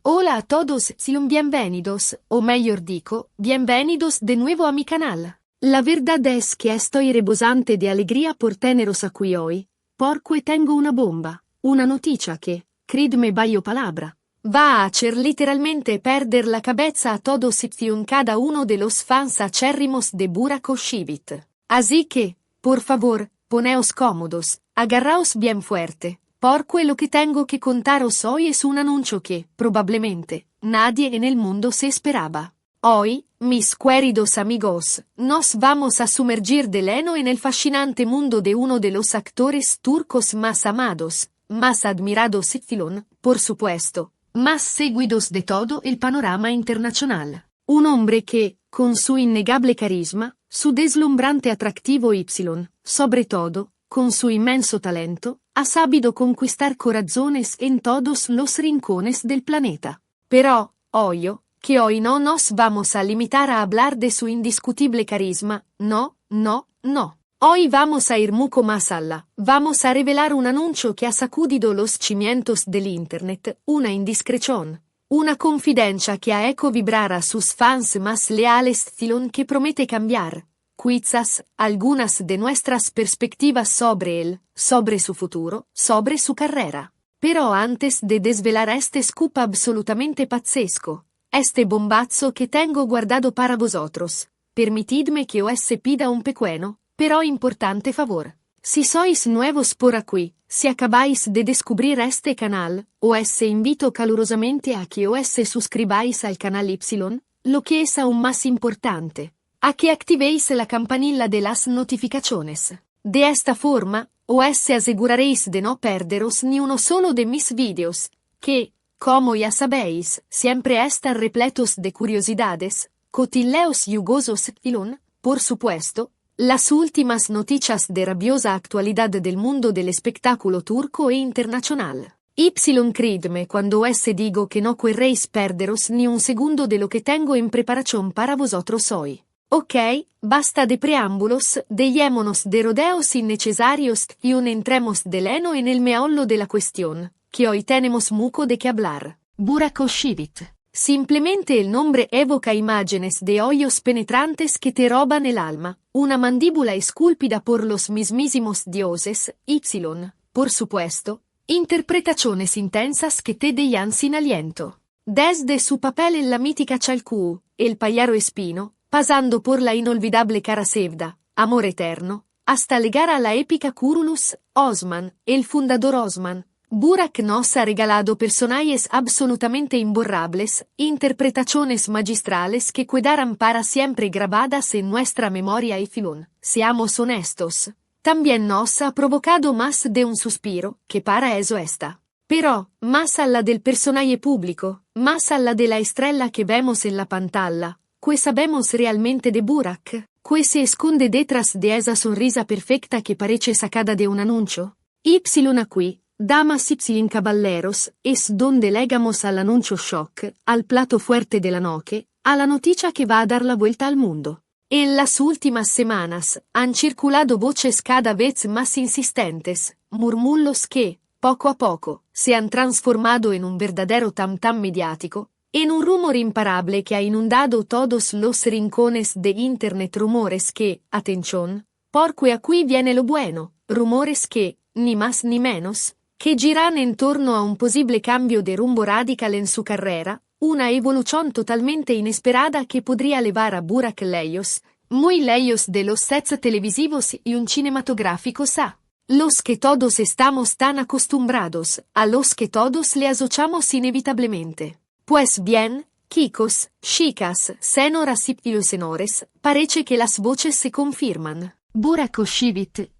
Hola a todos y bienvenidos, o mejor dicho, bienvenidos de nuevo a mi canal. La verdad es que estoy rebosante de alegría por teneros aquí hoy, porque tengo una bomba, una noticia que, credme bayo palabra, va a hacer literalmente perder la cabeza a todos y cada uno de los fans acérrimos de Burak Özçivit. Así que, por favor, poneos cómodos, agarraos bien fuerte. Porque lo que tengo que contaros hoy es un anuncio que, probablemente, nadie en el mundo se esperaba. Hoy, mis queridos amigos, nos vamos a sumergir de lleno en el fascinante mundo de uno de los actores turcos más amados, más admirados y, por supuesto, más seguidos de todo el panorama internacional. Un hombre que, con su innegable carisma, su deslumbrante atractivo y, sobre todo, con su inmenso talento, ha sabido conquistar corazones en todos los rincones del planeta. Pero, que hoy no nos vamos a limitar a hablar de su indiscutible carisma, no. Hoy vamos a ir mucho más allá, vamos a revelar un anuncio que ha sacudido los cimientos del Internet, una indiscreción, una confidencia que ha hecho vibrar a sus fans más leales, que promete cambiar, quizás, algunas de nuestras perspectivas sobre él, sobre su futuro, sobre su carrera. Pero antes de desvelar este scoop absolutamente pazzesco, este bombazo que tengo guardado para vosotros, permitidme que os pida un pequeño, pero importante favor. Si sois nuevos por aquí, si acabáis de descubrir este canal, os invito calurosamente a que os suscribáis al canal Y, lo que es aún más importante, a que activéis la campanilla de las notificaciones. De esta forma, os aseguraréis de no perderos ni uno solo de mis vídeos, que, como ya sabéis, siempre están repletos de curiosidades, cotilleos yugosos y, por supuesto, las últimas noticias de rabiosa actualidad del mundo del espectáculo turco e internacional. Credme cuando os digo que no querréis perderos ni un segundo de lo que tengo en preparación para vosotros hoy. Ok, basta de preámbulos, dejémonos de rodeos innecesarios y entremos de lleno en el meollo de la cuestión, que hoy tenemos mucho de qué hablar. Burak Özçivit. Simplemente el nombre evoca imágenes de hoyos penetrantes que te roban el alma, una mandíbula esculpida por los mismísimos dioses, por supuesto, interpretaciones intensas que te dejan sin aliento. Desde su papel en la mítica Çalhkoy, el Payaro Espino, pasando por la inolvidable Kara Sevda, Amor Eterno, hasta llegar a la épica Kurulus, Osman, el fundador Osman, Burak nos ha regalado personajes absolutamente imborrables, interpretaciones magistrales que quedarán para siempre grabadas en nuestra memoria y seamos honestos, también nos ha provocado más de un suspiro, que para eso está. Pero, más allá del personaje público, más allá de la estrella que vemos en la pantalla, ¿qué sabemos realmente de Burak? ¿Qué se esconde detrás de esa sonrisa perfecta que parece sacada de un anuncio? Aquí, damas y caballeros, es donde llegamos al anuncio shock, al plato fuerte de la noche, a la noticia que va a dar la vuelta al mundo. En las últimas semanas, han circulado voces cada vez más insistentes, murmullos que, poco a poco, se han transformado en un verdadero tam-tam mediático, en un rumor imparable que ha inundado todos los rincones de Internet, rumores que, atención, porque aquí viene lo bueno, rumores que, ni más ni menos, que giran en torno a un posible cambio de rumbo radical en su carrera, una evolución totalmente inesperada que podría llevar a Burak muy lejos de los sets televisivos y un cinematográficos a los que todos estamos tan acostumbrados, a los que todos le asociamos inevitablemente. Pues bien, chicos, chicas, señoras y señores, parece que las voces se confirman. Burak Özçivit,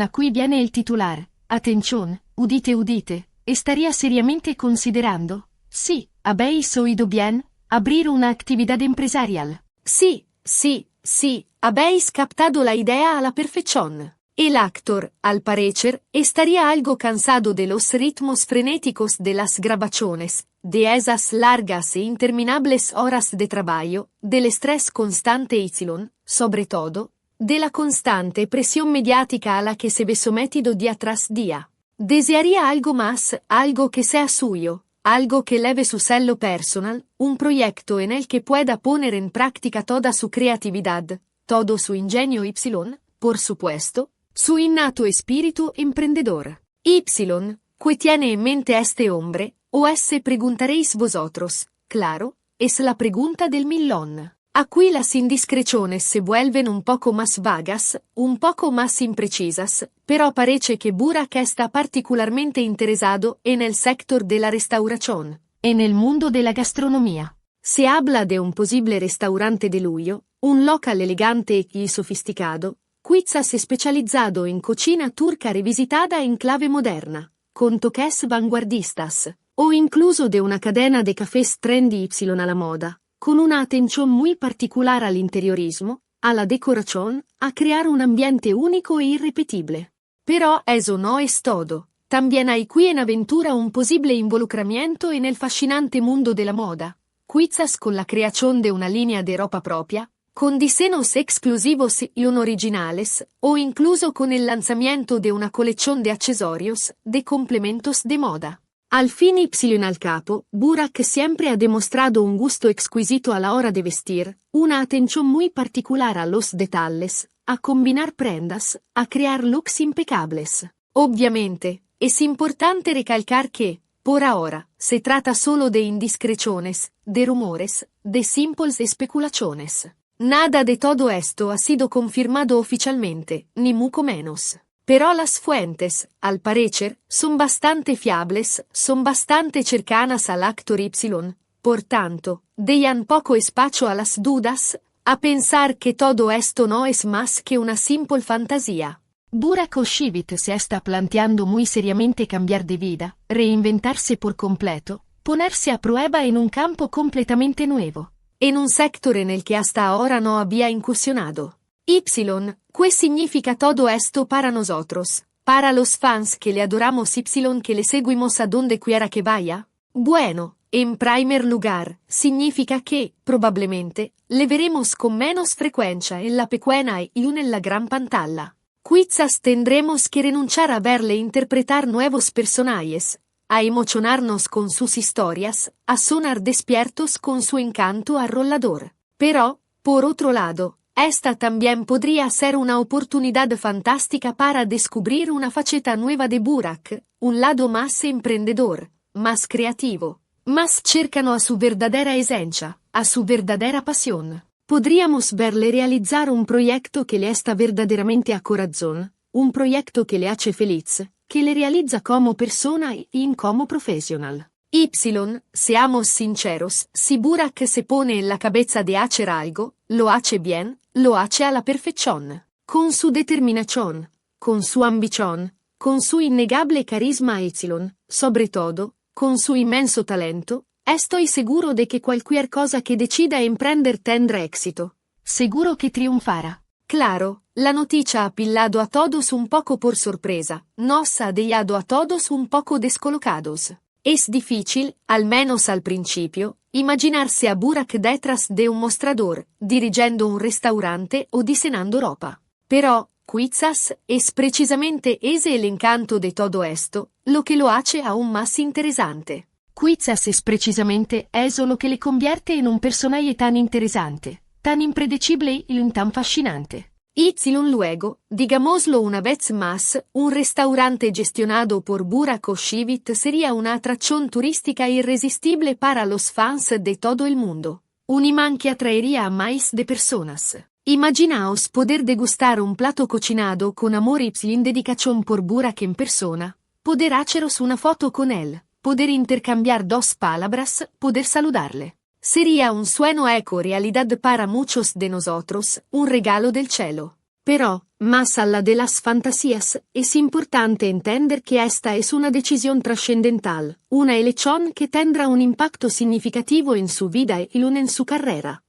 aquí viene el titular. Atención, udite, estaría seriamente considerando, sí, habéis oído bien, abrir una actividad empresarial. Sí, habéis captado la idea a la perfección. El actor, al parecer, estaría algo cansado de los ritmos frenéticos de las grabaciones, de esas largas e interminables horas de trabajo, del estrés constante y, sobre todo, de la constante presión mediática a la que se ve sometido día tras día. Desearía algo más, algo que sea suyo, algo que leve su celo personal, un proyecto en el que pueda poner en práctica toda su creatividad, todo su ingenio y, por supuesto, su innato espíritu emprendedor. Y, ¿qué tiene en mente este hombre? O se preguntaréis vosotros, claro, es la pregunta del millón. Aquí las indiscreciones se vuelven un poco más vagas, un poco más imprecisas, pero parece que Burak está particularmente interesado en el sector de la restauración, en el mundo de la gastronomía. Se habla de un posible restaurante de lujo, un local elegante y sofisticado, quizás especializado en cocina turca revisitada en clave moderna, con toques vanguardistas, o incluso de una cadena de cafés trendy a la moda, con una atención muy particular al interiorismo, a la decoración, a crear un ambiente único e irrepetible. Pero eso no es todo. También hay qui en aventura un posible involucramiento en el fascinante mundo de la moda, quizás con la creación de una línea de ropa propia, con diseños exclusivos y originales, o incluso con el lanzamiento de una colección de accesorios, de complementos de moda. Al fin al capo, Burak siempre ha demostrado un gusto exquisito a la hora de vestir, una atención muy particular a los detalles, a combinar prendas, a crear looks impecables. Obviamente, es importante recalcar que, por ahora, se trata solo de indiscreciones, de rumores, de simples especulaciones. Nada de todo esto ha sido confirmado oficialmente, ni mucho menos. Pero las fuentes, al parecer, son bastante fiables, son bastante cercanas al actor Y, por tanto, dejan poco espacio a las dudas, a pensar que todo esto no es más que una simple fantasía. Burak Oshivit se está planteando muy seriamente cambiar de vida, reinventarse por completo, ponerse a prueba en un campo completamente nuevo, en un sector en el que hasta ahora no había incursionado. ¿Qué significa todo esto para nosotros, para los fans que le adoramos y que le seguimos a donde quiera que vaya? Bueno, en primer lugar, significa que, probablemente, le veremos con menos frecuencia en la pequeña y en la gran pantalla. Quizás tendremos que renunciar a verle interpretar nuevos personajes, a emocionarnos con sus historias, a sonar despiertos con su encanto arrollador. Pero, por otro lado, esta también podría ser una oportunidad fantástica para descubrir una faceta nueva de Burak, un lado más emprendedor, más creativo, más cercano a su verdadera esencia, a su verdadera pasión. Podríamos verle realizar un proyecto que le está verdaderamente a corazón, un proyecto que le hace feliz, que le realiza como persona y como profesional. Seamos sinceros, si Burak se pone en la cabeza de hacer algo, lo hace bien, lo hace a la perfección, con su determinación, con su ambición, con su innegable carisma sobre todo, con su inmenso talento. Estoy seguro de que cualquier cosa que decida emprender tendrá éxito. Seguro que triunfará. Claro, la noticia ha pillado a todos un poco por sorpresa, nos ha dejado a todos un poco descolocados. Es difícil, al menos al principio, imaginarse a Burak detrás de un mostrador, dirigiendo un restaurante o diseñando ropa. Pero, quizás, es precisamente ese el encanto de todo esto, lo que lo hace aún más interesante. Quizás es precisamente eso lo que le convierte en un personaje tan interesante, tan impredecible y tan fascinante. Luego, digámoslo una vez más, un restaurante gestionado por Burak Oshivit sería una atracción turística irresistible para los fans de todo el mundo. Un imán que atraería a miles de personas. Imaginaos poder degustar un plato cocinado con amor y dedicación por Burak en persona, poder haceros una foto con él, poder intercambiar dos palabras, poder saludarle. Sería un sueño hecho realidad para muchos de nosotros, un regalo del cielo. Pero, más allá de las fantasías, es importante entender que esta es una decisión trascendental, una elección que tendrá un impacto significativo en su vida y en su carrera.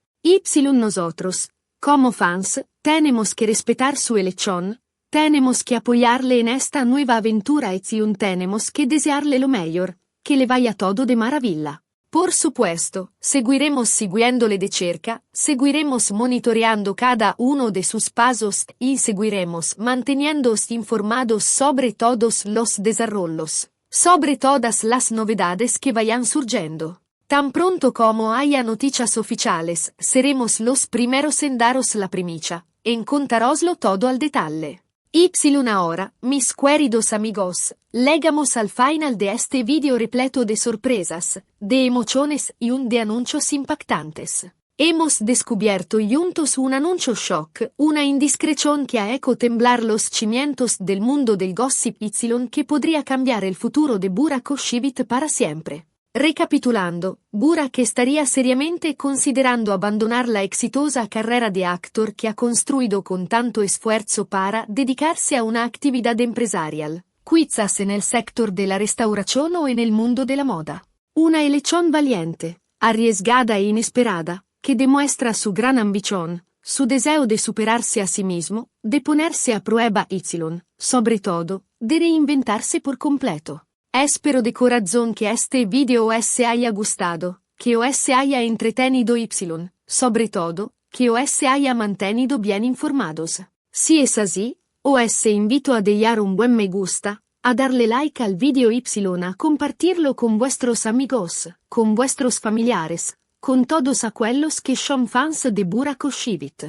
Nosotros, como fans, tenemos que respetar su elección, tenemos que apoyarle en esta nueva aventura y tenemos que desearle lo mejor, que le vaya todo de maravilla. Por supuesto, seguiremos siguiéndole de cerca, seguiremos monitoreando cada uno de sus pasos y seguiremos manteniéndoos informados sobre todos los desarrollos. Sobre todas las novedades que vayan surgiendo. Tan pronto como haya noticias oficiales, seremos los primeros en daros la primicia, en contaroslo todo al detalle. Y ahora, mis queridos amigos, llegamos al final de este video repleto de sorpresas, de emociones y de anuncios impactantes. Hemos descubierto juntos un anuncio shock, una indiscreción que ha hecho temblar los cimientos del mundo del gossip que podría cambiar el futuro de Burak Özçivit para siempre. Recapitulando, Burak estaría seriamente considerando abandonar la exitosa carrera de actor que ha construido con tanto esfuerzo para dedicarse a una actividad empresarial, quizás en el sector de la restauración o en el mundo de la moda. Una elección valiente, arriesgada e inesperada, que demuestra su gran ambición, su deseo de superarse a sí mismo, de ponerse a prueba sobre todo, de reinventarse por completo. Espero de corazón que este video os haya gustado, que os haya entretenido sobre todo, que os haya mantenido bien informados. Si es así, os invito a dejar un buen me gusta, a darle like al video a compartirlo con vuestros amigos, con vuestros familiares, con todos aquellos que son fans de Burak Özçivit.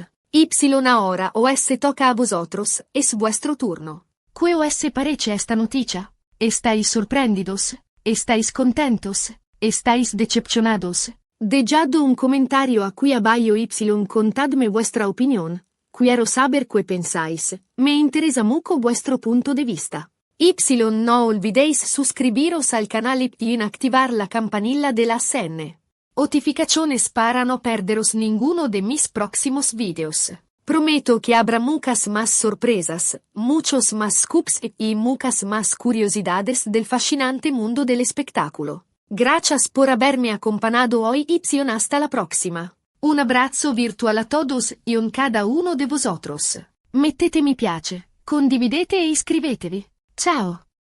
Ahora os toca a vosotros, es vuestro turno. ¿Qué os parece esta noticia? ¿Estáis sorprendidos? ¿Estáis contentos? ¿Estáis decepcionados? Dejad un comentario aquí abajo contadme vuestra opinión. Quiero saber qué pensáis. Me interesa mucho vuestro punto de vista. No olvidéis suscribiros al canal y activar la campanilla de la SN. Notificaciones para no perderos ninguno de mis próximos videos. Prometo que habrá muchas más sorpresas, muchos más scoops y muchas más curiosidades del fascinante mundo del espectáculo. Gracias por haberme acompañado hoy y hasta la próxima. Un abrazo virtual a todos y a cada uno de vosotros. Mettete mi piace, condividete e iscrivetevi. Ciao!